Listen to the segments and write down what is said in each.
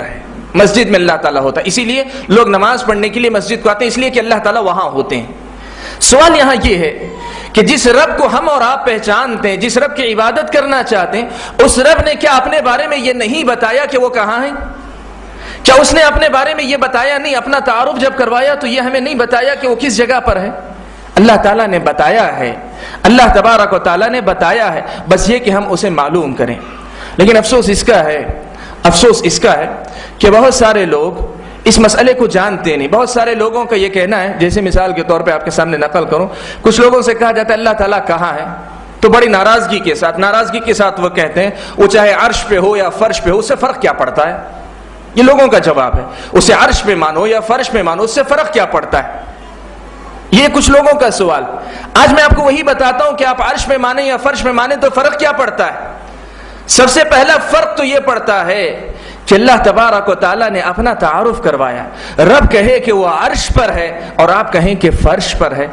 ہے، مسجد میں اللہ تعالیٰ ہوتا ہے، اسی لیے لوگ نماز پڑھنے کے لیے مسجد کو آتے ہیں، اس لیے کہ اللہ تعالیٰ وہاں ہوتے ہیں۔ سوال یہاں یہ ہے کہ جس رب کو ہم اور آپ پہچانتے ہیں، جس رب کی عبادت کرنا چاہتے ہیں، اس رب نے کیا اپنے بارے میں یہ نہیں بتایا کہ وہ کہاں ہے؟ کیا اس نے اپنے بارے میں یہ بتایا نہیں؟ اپنا تعارف جب کروایا تو یہ ہمیں نہیں بتایا کہ وہ کس جگہ پر ہے؟ اللہ تعالیٰ نے بتایا ہے، اللہ تبارک و تعالیٰ نے بتایا ہے، بس یہ کہ ہم اسے معلوم کریں۔ لیکن افسوس اس کا ہے کہ بہت سارے لوگ اس مسئلے کو جانتے نہیں۔ بہت سارے لوگوں کا یہ کہنا ہے، جیسے مثال کے طور پہ آپ کے سامنے نقل کروں، کچھ لوگوں سے کہا جاتا ہے اللہ تعالیٰ کہاں ہے، تو بڑی ناراضگی کے ساتھ وہ کہتے ہیں وہ چاہے عرش پہ ہو یا فرش پہ ہو، اس سے فرق کیا پڑتا ہے؟ یہ لوگوں کا جواب ہے، اسے عرش پہ مانو یا فرش پہ مانو، اس سے فرق کیا پڑتا ہے؟ یہ کچھ لوگوں کا سوال۔ آج میں آپ کو وہی بتاتا ہوں کہ آپ عرش پہ مانیں یا فرش پہ مانیں تو فرق کیا پڑتا ہے؟ سب سے پہلا فرق تو یہ پڑتا ہے کہ اللہ تبارک و تعالیٰ نے اپنا تعارف کروایا۔ رب کہے کہ وہ عرش پر ہے اور آپ کہیں کہ فرش پر ہے،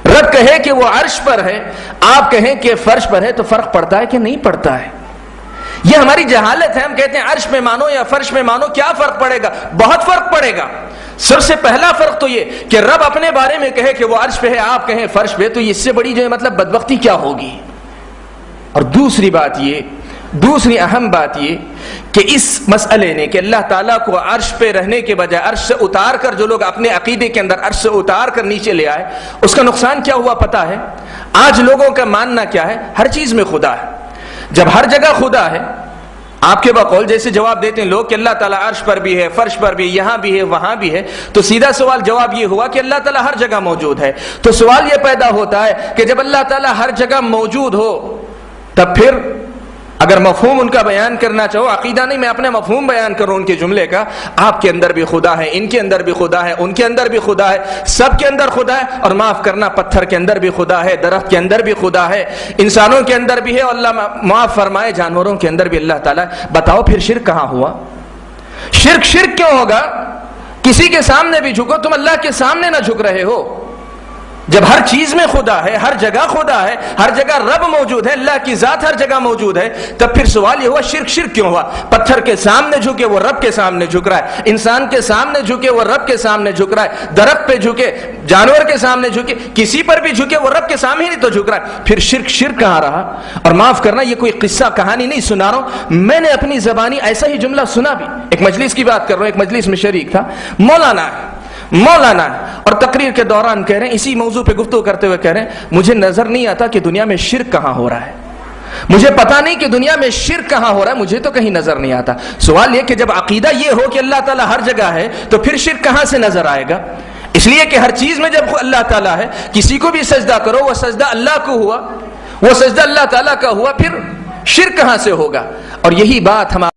رب کہے کہ وہ عرش پر ہے، آپ کہیں کہ فرش پر ہے، تو فرق پڑتا ہے کہ نہیں پڑتا ہے؟ یہ ہماری جہالت ہے۔ ہم کہتے ہیں عرش میں مانو یا فرش میں مانو، کیا فرق پڑے گا؟ بہت فرق پڑے گا۔ سب سے پہلا فرق تو یہ کہ رب اپنے بارے میں کہے کہ وہ عرش پہ ہے، آپ کہیں فرش پہ، تو اس سے بڑی جو ہے مطلب بدبختی کیا ہوگی؟ اور دوسری اہم بات یہ کہ اس مسئلے نے کہ اللہ تعالیٰ کو عرش پہ رہنے کے بجائے عرش سے اتار کر، جو لوگ اپنے عقیدے کے اندر عرش سے اتار کر نیچے لے آئے، اس کا نقصان کیا ہوا پتہ ہے؟ آج لوگوں کا ماننا کیا ہے؟ ہر چیز میں خدا ہے۔ جب ہر جگہ خدا ہے، آپ کے بقول جیسے جواب دیتے ہیں لوگ کہ اللہ تعالیٰ عرش پر بھی ہے، فرش پر بھی، یہاں بھی ہے، وہاں بھی ہے، تو سیدھا سوال جواب یہ ہوا کہ اللہ تعالیٰ ہر جگہ موجود ہے۔ تو سوال یہ پیدا ہوتا ہے کہ جب اللہ تعالیٰ ہر جگہ موجود ہو، تب پھر اگر مفہوم ان کا بیان کرنا چاہو، عقیدہ نہیں، میں اپنے مفہوم بیان کروں ان کے جملے کا، آپ کے اندر بھی خدا ہے، ان کے اندر بھی خدا ہے، ان کے اندر بھی خدا ہے، سب کے اندر خدا ہے، اور معاف کرنا پتھر کے اندر بھی خدا ہے، درخت کے اندر بھی خدا ہے، انسانوں کے اندر بھی ہے، اور اللہ معاف فرمائے جانوروں کے اندر بھی اللہ تعالیٰ ہے۔ بتاؤ پھر شرک کہاں ہوا؟ شرک کیوں ہوگا؟ کسی کے سامنے بھی جھکو، تم اللہ کے سامنے نہ جھک رہے ہو۔ جب ہر چیز میں خدا ہے، ہر جگہ خدا ہے، ہر جگہ رب موجود ہے، اللہ کی ذات ہر جگہ موجود ہے، تب پھر سوال یہ ہوا شرک کیوں ہوا؟ پتھر کے سامنے جھکے وہ رب کے سامنے جھک رہا ہے، انسان کے سامنے جھکے وہ رب کے سامنے جھک رہا ہے، درخت پہ جھکے، جانور کے سامنے جھکے، کسی پر بھی جھکے وہ رب کے سامنے ہی تو جھک رہا ہے۔ پھر شرک کہاں رہا؟ اور معاف کرنا، یہ کوئی قصہ کہانی نہیں سنا رہا ہوں، میں نے اپنی زبانی ایسا ہی جملہ سنا بھی۔ ایک مجلس کی بات کر رہا ہوں، ایک مجلس میں شریک تھا، مولانا اور تقریر کے دوران کہہ رہے ہیں، اسی موضوع پہ گفتگو کرتے ہوئے کہہ رہے ہیں، مجھے نظر نہیں آتا کہ دنیا میں شرک کہاں ہو رہا ہے، مجھے پتا نہیں کہ دنیا میں شرک کہاں ہو رہا ہے، مجھے تو کہیں نظر نہیں آتا۔ سوال یہ کہ جب عقیدہ یہ ہو کہ اللہ تعالیٰ ہر جگہ ہے، تو پھر شرک کہاں سے نظر آئے گا؟ اس لیے کہ ہر چیز میں جب اللہ تعالیٰ ہے، کسی کو بھی سجدہ کرو، وہ سجدہ اللہ کو ہوا، وہ سجدہ اللہ تعالیٰ کا ہوا، پھر شرک کہاں سے ہوگا؟ اور یہی بات ہمارے